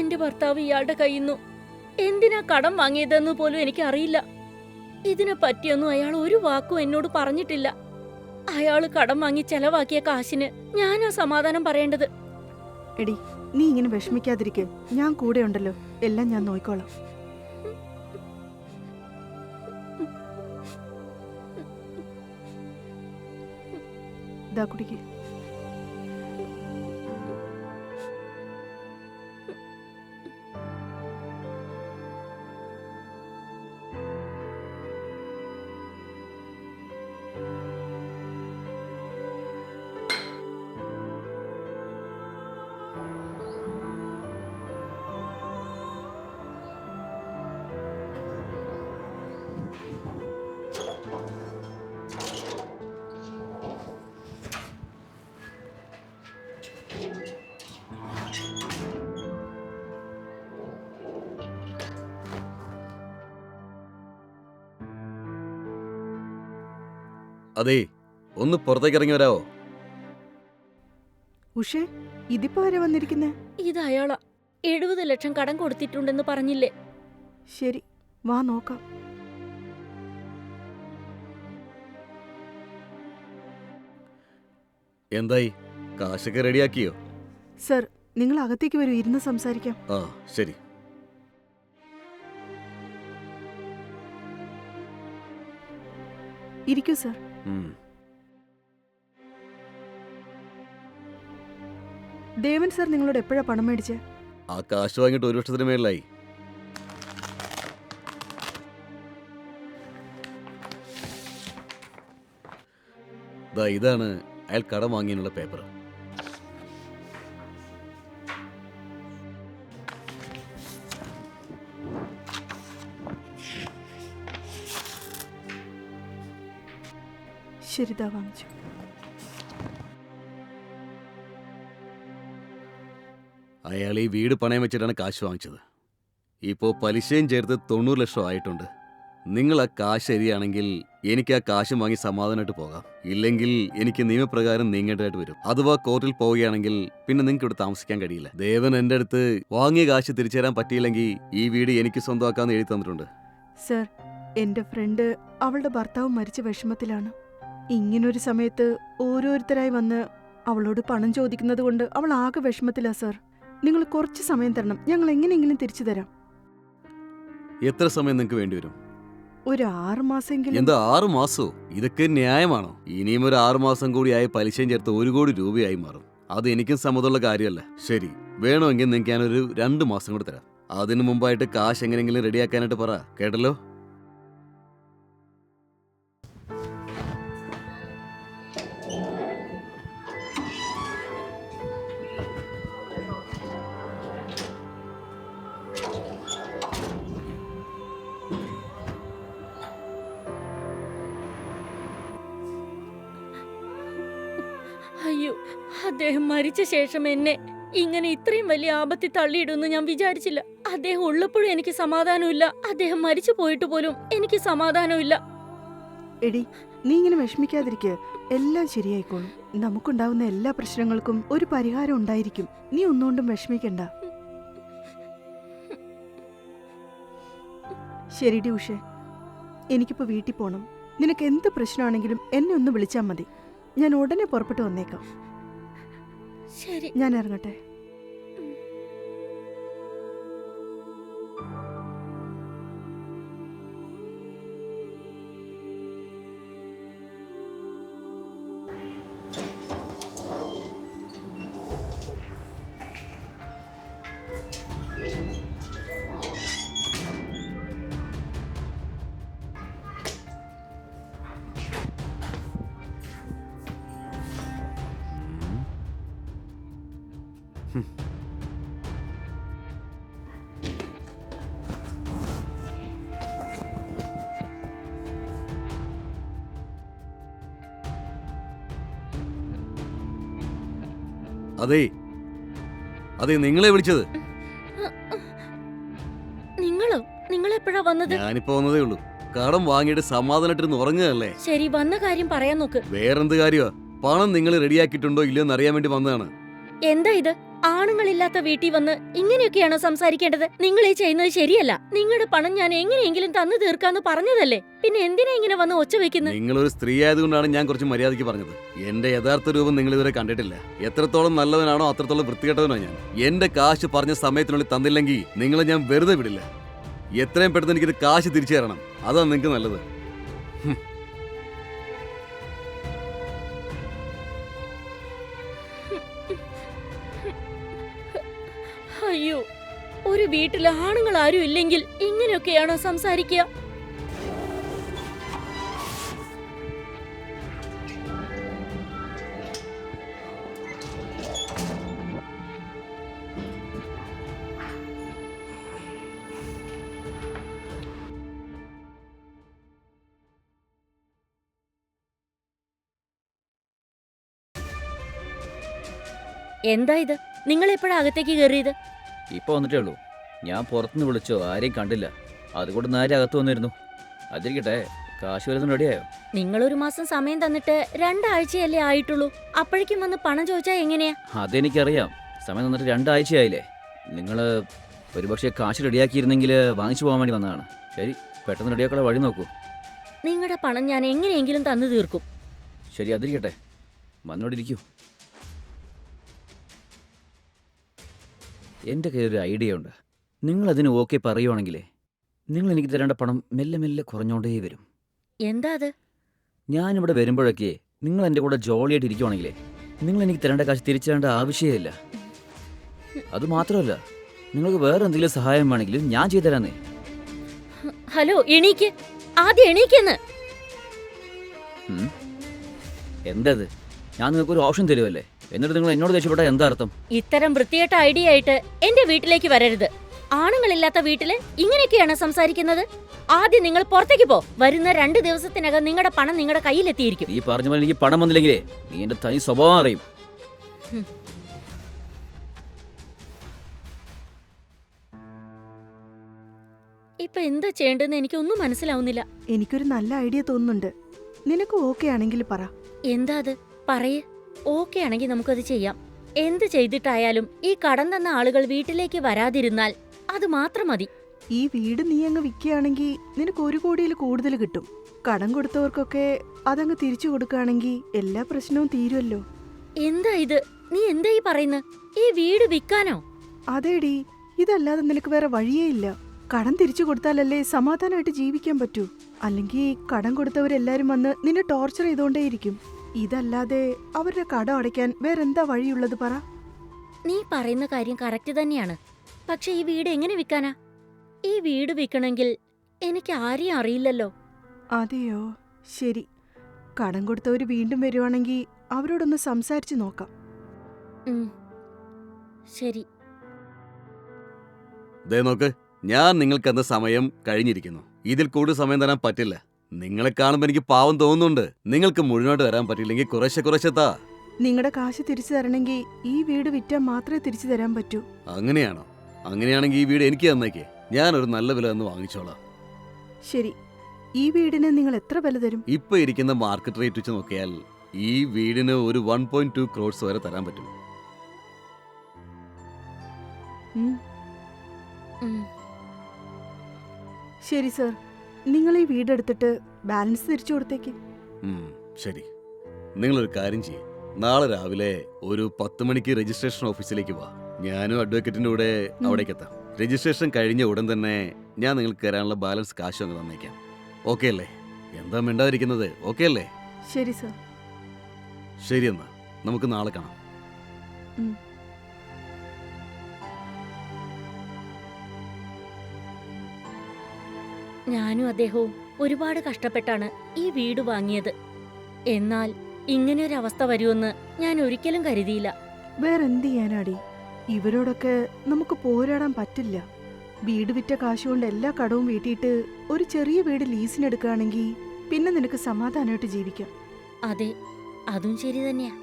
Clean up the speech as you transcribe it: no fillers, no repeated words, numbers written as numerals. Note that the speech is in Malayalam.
എന്റെ ഭർത്താവ് ഇയാളുടെ കയ്യിന്നു എന്തിനാ കടം വാങ്ങിയതെന്ന് പോലും എനിക്ക് അറിയില്ല. ഇതിനെ പറ്റിയൊന്നും അയാൾ ഒരു വാക്കും എന്നോട് പറഞ്ഞിട്ടില്ല. അയാള് കടം വാങ്ങി ചെലവാക്കിയ കാശിന് ഞാനാ സമാധാനം പറയേണ്ടത്. എടി, നീ ഇങ്ങനെ വിഷമിക്കാതിരിക്കെ. ഞാൻ കൂടെ ഉണ്ടല്ലോ, എല്ലാം ഞാൻ നോക്കിക്കോളാം. ദാ കുടിക്ക്. അതെ, ഒന്ന് പുറത്തേക്ക് ഇറങ്ങി വരാവോ? ഉഷേ, ഇതിപ്പോ ആരാ വന്നിരിക്കുന്നേ? ഇത് അയാളാ. 70 ലക്ഷം കടം കൊടുത്തിട്ടുണ്ടെന്ന് പറഞ്ഞില്ലേ? ശരി, വാ നോക്കാം. എന്തായി, കാശൊക്കെ റെഡിയാക്കിയോ? സർ, നിങ്ങൾ അകത്തേക്ക് വരൂ, ഇരുന്ന് സംസാരിക്കാം. ആ ശരി. ഇരിക്കൂ സർ. ദേവൻ സർ നിങ്ങളോട് എപ്പോഴാ പണം മേടിച്ചേ? ആ കാശ് വാങ്ങിയിട്ട് 1 വർഷത്തിന് മേളിലായി. ഇതാണ് അയാൾ കടം വാങ്ങിയുള്ള പേപ്പർ. ശരിതാ വാങ്ങിച്ചു. അയാൾ ഈ വീട് പണയം വെച്ചിട്ടാണ് കാശ് വാങ്ങിച്ചത്. ഇപ്പോൾ പലിശയും ചേർത്ത് 90 ലക്ഷം ആയിട്ടുണ്ട്. നിങ്ങൾ ആ കാശ് ശരിയാണെങ്കിൽ എനിക്ക് ആ കാശ് വാങ്ങി സമാധാനമായിട്ട് പോകാം. ഇല്ലെങ്കിൽ എനിക്ക് നിയമപ്രകാരം നീങ്ങേണ്ടതായിട്ട് വരും. അഥവാ കോർട്ടിൽ പോവുകയാണെങ്കിൽ പിന്നെ നിങ്ങൾക്ക് ഇവിടെ താമസിക്കാൻ കഴിയില്ല. ദേവൻ എൻ്റെ അടുത്ത് വാങ്ങിയ കാശ് തിരിച്ചു തരാൻ പറ്റിയില്ലെങ്കിൽ ഈ വീട് എനിക്ക് സ്വന്തമാക്കാമെന്ന് എഴുതി തന്നിട്ടുണ്ട്. സർ, എന്റെ ഫ്രണ്ട് അവളുടെ ഭർത്താവ് മരിച്ച വിഷമത്തിലാണ്. ഇങ്ങനൊരു സമയത്ത് ഓരോരുത്തരായി വന്ന് അവളോട് പണം ചോദിക്കുന്നത് കൊണ്ട് അവൾ ആകെ വിഷമത്തിലാ സർ. നിങ്ങൾ കുറച്ച് സമയം തരണം, ഞങ്ങൾ എങ്ങനെയെങ്കിലും തിരിച്ചു തരാം. എത്ര സമയം നിങ്ങൾക്ക് വേണ്ടിവരും? ഒരു 6 മാസമെങ്കിലും. എന്താ 6 മാസോ? ഇതൊക്കെ ന്യായമാണോ? ഇനിയും ഒരു 6 മാസം കൂടിയായി പലിശയും ചേർത്ത് 1 കോടി രൂപയായി മാറും. അത് എനിക്കും സമ്മതമുള്ള കാര്യമല്ല. ശരി, വേണമെങ്കിൽ നിങ്ങൾക്ക് ഞാനൊരു 2 മാസം കൂടി തരാം. അതിനു മുമ്പായിട്ട് കാശ് എങ്ങനെയെങ്കിലും റെഡിയാക്കാനായിട്ട് പറ, കേട്ടല്ലോ? അയ്യോ, അദ്ദേഹം മരിച്ച ശേഷം എന്നെ ഇങ്ങനെ ഇത്രയും വലിയ ആപത്തിൽ തള്ളിയിടുമെന്ന് ഞാൻ വിചാരിച്ചില്ല. അദ്ദേഹം ഉള്ളപ്പോഴും എനിക്ക് സമാധാനമില്ല. അദ്ദേഹം മരിച്ചു പോയിട്ട് പോലും എനിക്ക് സമാധാനമില്ല. എടി, നീ ഇങ്ങനെ വിഷമിക്കാതിരിക്കുക, എല്ലാം ശരിയായിക്കോളും. നമുക്കുണ്ടാവുന്ന എല്ലാ പ്രശ്നങ്ങൾക്കും ഒരു പരിഹാരം ഉണ്ടായിരിക്കും. നീ ഒന്നുകൊണ്ടും വിഷമിക്കണ്ട. ശരിടി ഉഷേ, എനിക്കിപ്പോ വീട്ടിൽ പോണം. നിനക്ക് എന്ത് പ്രശ്നമാണെങ്കിലും എന്നെ ഒന്ന് വിളിച്ചാൽ മതി. ഞാൻ ഉടനെ പുറപ്പെട്ടു വന്നേക്കാം. ശരി, ഞാൻ ഇറങ്ങട്ടെ. അതെ, അതെ, നിങ്ങളെ വിളിച്ചത്. നിങ്ങളോ? നിങ്ങളെപ്പോഴാ വന്നത്? ഞാനിപ്പോ വന്നതേ ഉള്ളൂ. കടം വാങ്ങിയിട്ട് സമാധാനമായിട്ടിരുന്ന് ഉറങ്ങുകയല്ലേ? ശരി, വന്ന കാര്യം പറയാൻ നോക്ക്. വേറെന്ത് കാര്യമാ? പണം നിങ്ങൾ റെഡിയാക്കിയിട്ടുണ്ടോ ഇല്ലയോ എന്ന് അറിയാൻ വേണ്ടി വന്നതാണ്. എന്താ ഇത്? ആണുങ്ങളില്ലാത്ത വീട്ടിൽ വന്ന് ഇങ്ങനെയൊക്കെയാണോ സംസാരിക്കേണ്ടത്? നിങ്ങൾ ഈ ചെയ്യുന്നത് ശരിയല്ല. നിങ്ങളുടെ പണം ഞാൻ എങ്ങനെയെങ്കിലും തന്നു തീർക്കാന്ന് പറഞ്ഞതല്ലേ, പിന്നെ എന്തിനാ ഇങ്ങനെ വന്ന് ഒച്ച വെക്കുന്നത്? നിങ്ങളൊരു സ്ത്രീ ആയതുകൊണ്ടാണ് ഞാൻ കുറച്ച് മര്യാദയ്ക്ക് പറഞ്ഞത്. എന്റെ യഥാർത്ഥ രൂപം നിങ്ങൾ ഇതുവരെ കണ്ടിട്ടില്ല. എത്രത്തോളം നല്ലവനാണോ അത്രത്തോളം വൃത്തികെട്ടവനോ ഞാൻ. എന്റെ കാശ് പറഞ്ഞ സമയത്തിനുള്ളിൽ തന്നില്ലെങ്കിൽ നിങ്ങളെ ഞാൻ വെറുതെ വിടില്ല. എത്രയും പെട്ടെന്ന് എനിക്കിത് കാശ് തിരിച്ചു തരണം. അതാണ് നിങ്ങൾക്ക് നല്ലത്. അയ്യോ, ഒരു വീട്ടിൽ ആണുങ്ങൾ ആരും ഇല്ലെങ്കിൽ ഇങ്ങനെയൊക്കെയാണോ സംസാരിക്കുക? എന്താ ഇത്? നിങ്ങൾ എപ്പോഴാ അകത്തേക്ക് കയറിയത്? ഇപ്പൊ വന്നിട്ടേ ഉള്ളൂ. ഞാൻ പുറത്തുനിന്ന് വിളിച്ചോ, ആരെയും കണ്ടില്ല. അതുകൊണ്ട് നേരെ അകത്ത് വന്നിരുന്നു. അതിരിക്കട്ടെ, കാശ് വരുന്ന റെഡിയായോ? നിങ്ങൾ ഒരു മാസം സമയം തന്നിട്ട് 2 ആഴ്ചയല്ലേ ആയിട്ടുള്ളൂ. അപ്പോഴേക്കും വന്ന് പണം ചോദിച്ചാ എങ്ങനെയാ? അതെനിക്കറിയാം. സമയം തന്നിട്ട് 2 ആഴ്ചയായില്ലേ. നിങ്ങൾ ഒരുപക്ഷെ കാശ് റെഡിയാക്കിയിരുന്നെങ്കിൽ വാങ്ങിച്ചു പോകാൻ വേണ്ടി വന്നതാണ്. ശരി, പെട്ടെന്ന് റെഡിയാക്കാനുള്ള വഴി നോക്കൂ. നിങ്ങളുടെ പണം ഞാൻ എങ്ങനെയെങ്കിലും തന്നു തീർക്കും. ശരി, അതിരിക്കട്ടെ, വന്നോടിരിക്കൂ. എൻ്റെ കയ്യിലൊരു ഐഡിയ ഉണ്ട്. നിങ്ങളതിന് ഓക്കെ പറയുവാണെങ്കിലേ നിങ്ങൾ എനിക്ക് തരേണ്ട പണം മെല്ലെ മെല്ലെ കുറഞ്ഞോണ്ടേ വരും. എന്താ അത്? ഞാനിവിടെ വരുമ്പോഴൊക്കെ നിങ്ങൾ എൻ്റെ കൂടെ ജോളിയായിട്ട് ഇരിക്കുവാണെങ്കിലേ നിങ്ങൾ എനിക്ക് തരേണ്ട കാശ് തിരിച്ചു തരേണ്ട ആവശ്യമേ. അതുമാത്രമല്ല, നിങ്ങൾക്ക് വേറെ എന്തെങ്കിലും സഹായം വേണമെങ്കിലും ഞാൻ ചെയ്തു തരാന്നേ. ഹലോ, എണീക്ക്, ആദ്യം എണീക്കെന്ന്. എന്തത്? ഞാൻ നിങ്ങൾക്കൊരു ഓപ്ഷൻ തരുമല്ലേ, എന്നിട്ട് നിങ്ങൾ എന്നോട് ദേഷ്യപ്പെട്ട എന്താ അർത്ഥം? ഇത്തരം വൃത്തികെട്ട ഐഡിയ ആയിട്ട് എന്റെ വീട്ടിലേക്ക് വരരുത്. ആണുങ്ങളില്ലാത്ത വീട്ടില് ഇങ്ങനെയൊക്കെയാണ് സംസാരിക്കുന്നത്. ആദ്യം നിങ്ങൾ പുറത്തേക്ക് പോ. വരുന്ന 2 ദിവസത്തിനകം നിങ്ങളുടെ പണം നിങ്ങളുടെ കയ്യിലെത്തിയിരിക്കും. ഈ പറഞ്ഞ പോലെ എനിക്ക് പണം വന്നില്ലെങ്കിലേ നീ എന്റെ തനി സ്വഭാവം അറിയും. ഇപ്പൊ എന്താ ചെയ്യേണ്ടതെന്ന് എനിക്കൊന്നും മനസ്സിലാവുന്നില്ല. എനിക്കൊരു നല്ല ഐഡിയ തോന്നുന്നുണ്ട്. നിനക്ക് ഓക്കെ ആണെങ്കിൽ പറ. എന്താ അത്? പറയേ. ഓക്കെ ആണെങ്കിൽ നമുക്കത് ചെയ്യാം. എന്ത് ചെയ്തിട്ടായാലും ഈ കടം തന്ന ആളുകൾ വീട്ടിലേക്ക് വരാതിരുന്നാൽ അത് മാത്രം മതി. ഈ വീട് നീ അങ്ങ് വിൽക്കുകയാണെങ്കിൽ നിനക്ക് 1 കോടിയിൽ കൂടുതൽ കിട്ടും. കടം കൊടുത്തവർക്കൊക്കെ അതങ്ങ് തിരിച്ചു കൊടുക്കുകയാണെങ്കിൽ എല്ലാ പ്രശ്നവും തീരുമല്ലോ. എന്താ ഇത്? നീ എന്താ ഈ പറയുന്നത്? ഈ വീട് വിൽക്കാനോ? അതേടി, ഇതല്ലാതെ നിനക്ക് വേറെ വഴിയേ ഇല്ല. കടം തിരിച്ചു കൊടുത്താലല്ലേ സമാധാനമായിട്ട് ജീവിക്കാൻ പറ്റൂ. അല്ലെങ്കിൽ കടം കൊടുത്തവരെല്ലാരും വന്ന് നിന്നെ ടോർച്ചർ ചെയ്തോണ്ടേയിരിക്കും. ഇതല്ലാതെ അവരുടെ കടം അടയ്ക്കാൻ വേറെന്താ വഴിയുള്ളത് പറ? നീ പറയുന്ന കാര്യം കറക്റ്റ് തന്നെയാണ്. പക്ഷെ ഈ വീട് എങ്ങനെ വിൽക്കാനാ? ഈ വീട് വിൽക്കണമെങ്കിൽ എനിക്ക് ആരെയും അറിയില്ലല്ലോ. അതെയോ, ശരി. കടം കൊടുത്തവര് വീണ്ടും വരുവാണെങ്കിൽ അവരോടൊന്ന് സംസാരിച്ചു നോക്കാം. ശരി. ദേ നോക്ക്, ഞാൻ നിങ്ങൾക്ക് അന്ന് സമയം കഴിഞ്ഞിരിക്കുന്നു. ഇതിൽ കൂടുതൽ സമയം തരാൻ പറ്റില്ല. നിങ്ങളെ കാണുമ്പോൾ എനിക്ക് പാവം തോന്നുന്നുണ്ട്. നിങ്ങൾക്ക് മുഴുവനായിട്ട് തരാൻ പറ്റില്ലെങ്കിൽ കുറേശ്ശെ താ. നിങ്ങളുടെ കാശ് തിരിച്ചു തരണമെങ്കിൽ ഈ വീട് വിറ്റാൽ മാത്രമേ തിരിച്ചു തരാൻ പറ്റൂ. അങ്ങനെയാണോ? അങ്ങനെയാണെങ്കിൽ ഈ വീട് എനിക്ക് തന്നേക്കേ. ഞാനൊരു നല്ല വില തന്ന് വാങ്ങിച്ചോളാം. ശരി, ഈ വീടിന് നിങ്ങൾ എത്ര വില തരും? ഇപ്പൊ ഇരിക്കുന്ന മാർക്കറ്റ് റേറ്റ് വെച്ച് നോക്കിയാൽ ഈ വീടിന് ഒരു 1.2 crores വരെ തരാൻ പറ്റും. ശരി സർ, നിങ്ങൾ ഈ വീടെടുത്തിട്ട് ബാലൻസ് തിരിച്ചു കൊടുത്തേക്ക്. ശരി, നിങ്ങളൊരു കാര്യം ചെയ്യേ. നാളെ രാവിലെ ഒരു 10 മണിക്ക് രജിസ്ട്രേഷൻ ഓഫീസിലേക്ക് വാ. ഞാനും അഡ്വക്കേറ്റിന്റെ കൂടെ അവിടേക്ക് എത്താം. രജിസ്ട്രേഷൻ കഴിഞ്ഞ ഉടൻ തന്നെ ഞാൻ നിങ്ങൾക്ക് തരാനുള്ള ബാലൻസ് കാശ് അങ്ങ് തന്നേക്കാം. ഓക്കെ അല്ലേ? എന്താ മിണ്ടാതിരിക്കുന്നത്? ഓക്കെ അല്ലേ? ശരി സർ. ശരി, എന്നാ നമുക്ക് നാളെ കാണാം. ഞാനും അദ്ദേഹവും ഒരുപാട് കഷ്ടപ്പെട്ടാണ് ഈ വീട് വാങ്ങിയത്. എന്നാൽ ഇങ്ങനെയൊരവസ്ഥ വരുമെന്ന് ഞാൻ ഒരിക്കലും കരുതിയില്ല. വേറെന്ത് ചെയ്യാനാടി? ഇവരോടൊക്കെ നമുക്ക് പോരാടാൻ പറ്റില്ല. വീട് വിറ്റ കാശുകൊണ്ട് എല്ലാ കടവും വീട്ടിയിട്ട് ഒരു ചെറിയ വീട് ലീസിനെടുക്കുകയാണെങ്കിൽ പിന്നെ നിനക്ക് സമാധാനമായിട്ട് ജീവിക്കാം. അതെ, അതും ശരി തന്നെയാ.